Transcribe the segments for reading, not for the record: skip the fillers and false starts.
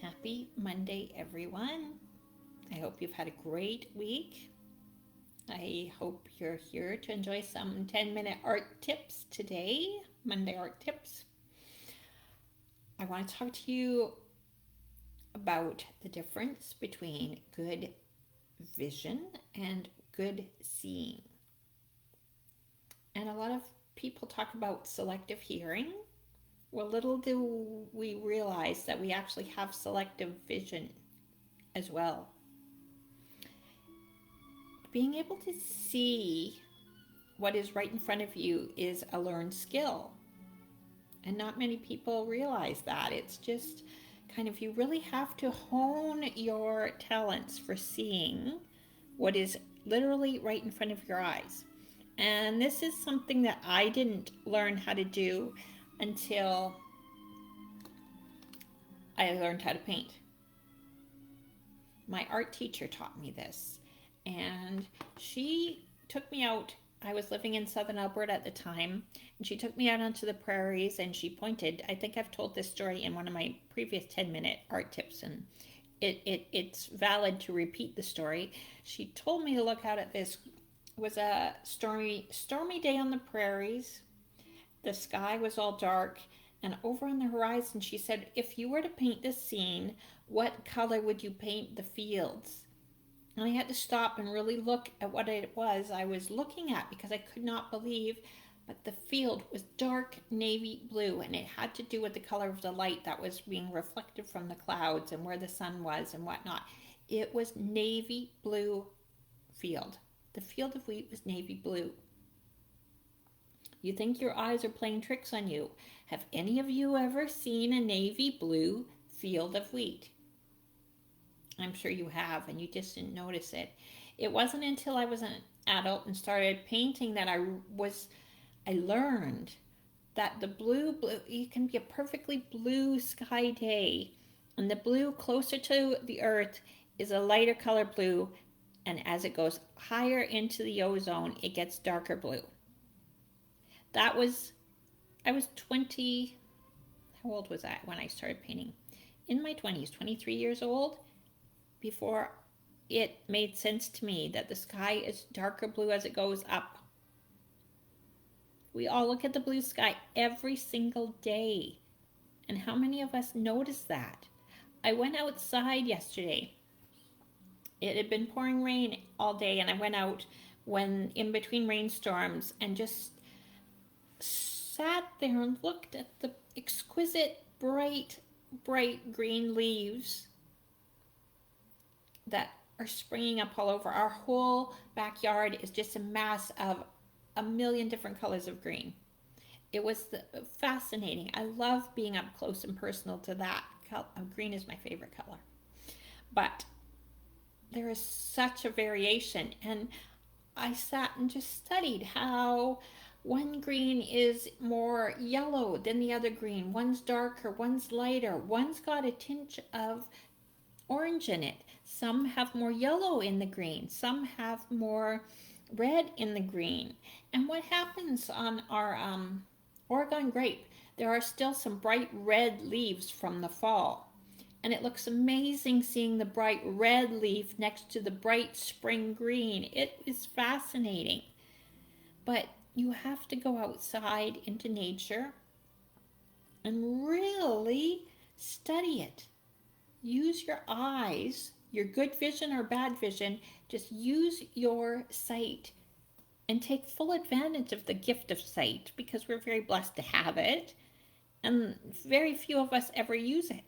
Happy Monday, everyone. I hope you've had a great week. I hope you're here to enjoy some 10-minute art tips today, Monday art tips. I want to talk to you about the difference between good vision and good seeing. And a lot of people talk about selective hearing. Well, little do we realize that we actually have selective vision as well. Being able to see what is right in front of you is a learned skill. And not many people realize that. It's just kind of, you really have to hone your talents for seeing what is literally right in front of your eyes. And this is something that I didn't learn how to do until I learned how to paint. My art teacher taught me this, and she took me out. I was living in southern Alberta at the time, and she took me out onto the prairies and she pointed. I think I've told this story in one of my previous 10-minute art tips, and it's valid to repeat the story. She told me to look out at this. It was a stormy day on the prairies. The sky was all dark, and over on the horizon, she said, if you were to paint this scene, what color would you paint the fields? And I had to stop and really look at what it was I was looking at, because I could not believe, but the field was dark navy blue, and it had to do with the color of the light that was being reflected from the clouds and where the sun was and whatnot. It was navy blue field. The field of wheat was navy blue. You think your eyes are playing tricks on you. Have any of you ever seen a navy blue field of wheat? I'm sure you have, and you just didn't notice it. It wasn't until I was an adult and started painting that I learned that the blue, it can be a perfectly blue sky day, and the blue closer to the earth is a lighter color blue, and as it goes higher into the ozone, it gets darker blue. I was 20, how old was I when I started painting? In my 20s, 23 years old, before it made sense to me that the sky is darker blue as it goes up. We all look at the blue sky every single day. And how many of us notice that? I went outside yesterday. It had been pouring rain all day, and I went out when in between rainstorms and just sat there and looked at the exquisite bright green leaves that are springing up all over. Our whole backyard is just a mass of a million different colors of green. It was fascinating. I love being up close and personal to that. Green is my favorite color. But there is such a variation, and I sat and just studied how one green is more yellow than the other green. One's darker, one's lighter, one's got a tinge of orange in it. Some have more yellow in the green, some have more red in the green. And what happens on our Oregon grape, there are still some bright red leaves from the fall. And it looks amazing seeing the bright red leaf next to the bright spring green. It is fascinating. But you have to go outside into nature and really study it. Use your eyes, your good vision or bad vision, just use your sight and take full advantage of the gift of sight, because we're very blessed to have it, and very few of us ever use it.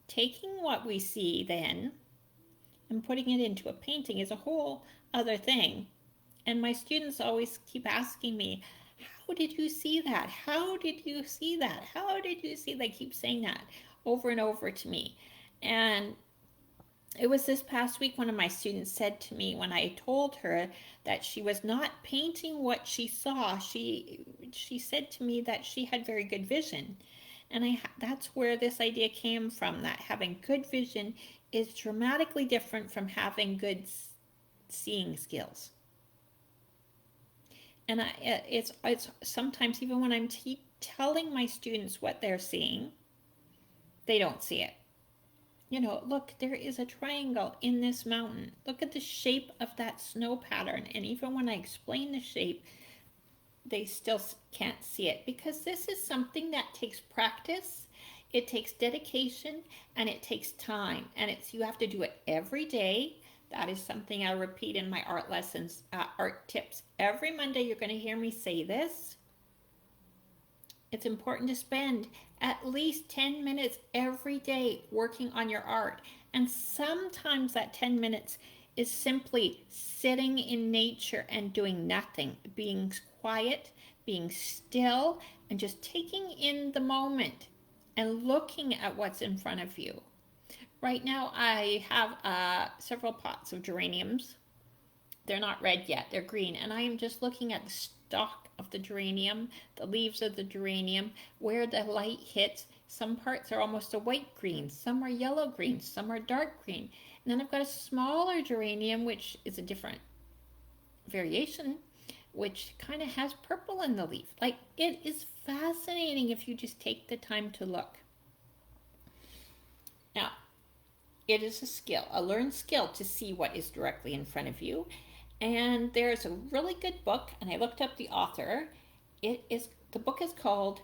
Taking what we see then and putting it into a painting is a whole other thing. And my students always keep asking me, how did you see that? How did you see that? How did you see that? They keep saying that over and over to me. And it was this past week, one of my students said to me, when I told her that she was not painting what she saw, she said to me that she had very good vision. And that's where this idea came from, that having good vision is dramatically different from having good seeing skills. And it's sometimes even when I'm telling my students what they're seeing, they don't see it. You know, look, there is a triangle in this mountain. Look at the shape of that snow pattern. And even when I explain the shape, they still can't see it, because this is something that takes practice, it takes dedication, and it takes time. And you have to do it every day. That is something I repeat in my art lessons, art tips. Every Monday, you're going to hear me say this. It's important to spend at least 10 minutes every day working on your art. And sometimes that 10 minutes is simply sitting in nature and doing nothing, being quiet, being still, and just taking in the moment and looking at what's in front of you. Right now, I have several pots of geraniums. They're not red yet, they're green, and I am just looking at the stalk of the geranium, the leaves of the geranium, where the light hits. Some parts are almost a white green, some are yellow green, some are dark green. And then I've got a smaller geranium, which is a different variation, which kind of has purple in the leaf. Like, it is fascinating if you just take the time to look. Now, it is a skill, a learned skill, to see what is directly in front of you. And there's a really good book, and I looked up the author. The book is called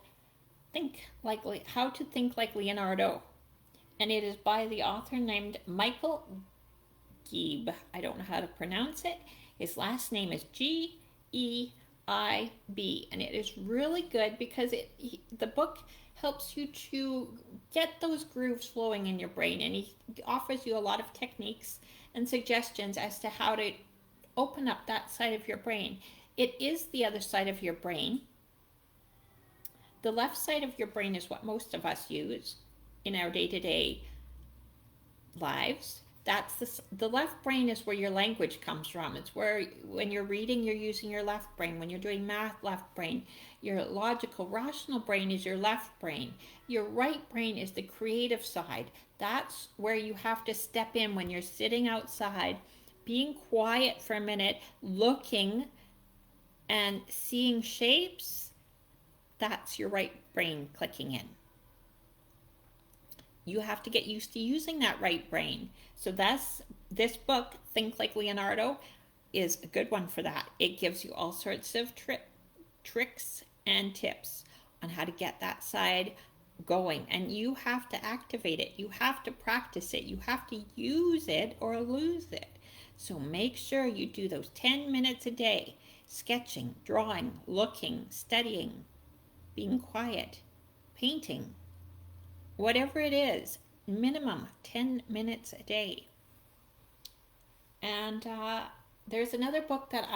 How to Think Like Leonardo, and it is by the author named Michael Geib. I don't know how to pronounce it. His last name is Geib, and it is really good because the book helps you to get those grooves flowing in your brain, and he offers you a lot of techniques and suggestions as to how to open up that side of your brain. It is the other side of your brain. The left side of your brain is what most of us use in our day-to-day lives. That's the left brain is where your language comes from. It's where, when you're reading, you're using your left brain. When you're doing math, left brain. Your logical, rational brain is your left brain. Your right brain is the creative side. That's where you have to step in when you're sitting outside, being quiet for a minute, looking and seeing shapes. That's your right brain clicking in. You have to get used to using that right brain. So this book, Think Like Leonardo, is a good one for that. It gives you all sorts of tricks and tips on how to get that side going. And you have to activate it. You have to practice it. You have to use it or lose it. So make sure you do those 10 minutes a day, sketching, drawing, looking, studying, being quiet, painting, whatever it is, minimum 10 minutes a day. And there's another book that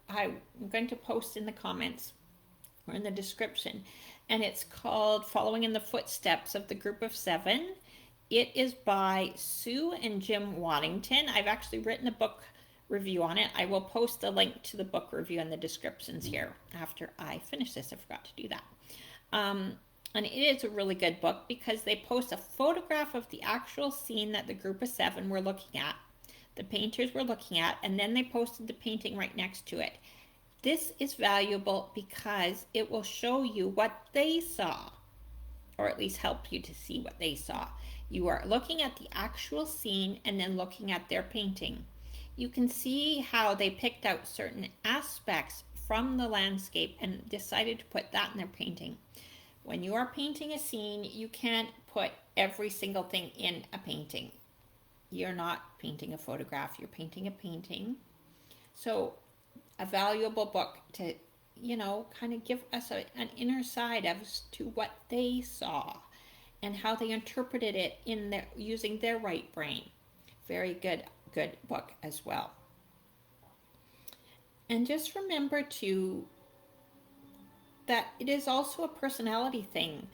I'm going to post in the comments or in the description, and it's called Following in the Footsteps of the Group of Seven. It is by Sue and Jim Waddington. I've actually written a book review on it. I will post a link to the book review in the descriptions here after I finish this. I forgot to do that. And it is a really good book because they post a photograph of the actual scene that the group of seven were looking at, the painters were looking at, and then they posted the painting right next to it. This is valuable because it will show you what they saw, or at least help you to see what they saw. You are looking at the actual scene and then looking at their painting. You can see how they picked out certain aspects from the landscape and decided to put that in their painting. When you are painting a scene, you can't put every single thing in a painting. You're not painting a photograph, you're painting a painting. So a valuable book to, kind of give us an inner side as to what they saw and how they interpreted it using their right brain. Very good book as well. And just remember too that it is also a personality thing.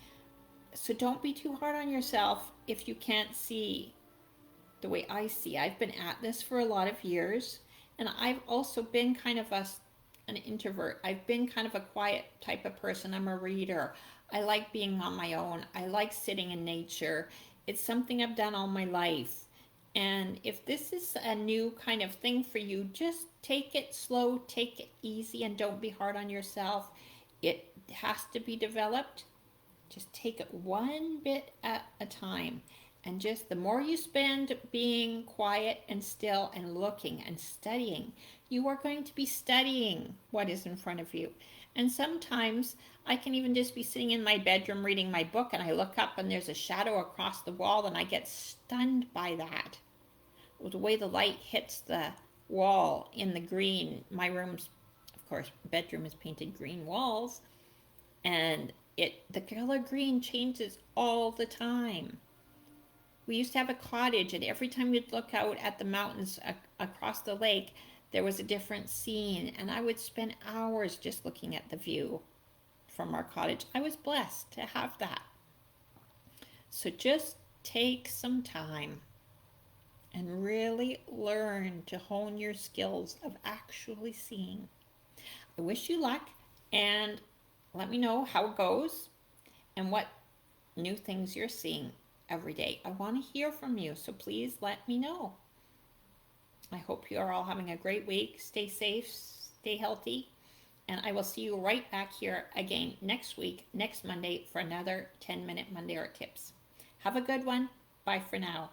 So don't be too hard on yourself if you can't see the way I see. I've been at this for a lot of years, and I've also been kind of an introvert. I've been kind of a quiet type of person. I'm a reader. I like being on my own. I like sitting in nature. It's something I've done all my life. And if this is a new kind of thing for you, just take it slow, take it easy, and don't be hard on yourself. It has to be developed. Just take it one bit at a time. And just the more you spend being quiet and still and looking and studying, you are going to be studying what is in front of you. And sometimes I can even just be sitting in my bedroom reading my book and I look up and there's a shadow across the wall and I get stunned by that. The way the light hits the wall in the green. My room's, of course, bedroom is painted green walls, and the color green changes all the time. We used to have a cottage, and every time you'd look out at the mountains across the lake, there was a different scene, and I would spend hours just looking at the view from our cottage. I was blessed to have that. So just take some time and really learn to hone your skills of actually seeing. I wish you luck, and let me know how it goes and what new things you're seeing every day. I want to hear from you, so please let me know. I hope you are all having a great week. Stay safe, stay healthy, and I will see you right back here again next week, next Monday, for another 10-minute Monday Art Tips. Have a good one. Bye for now.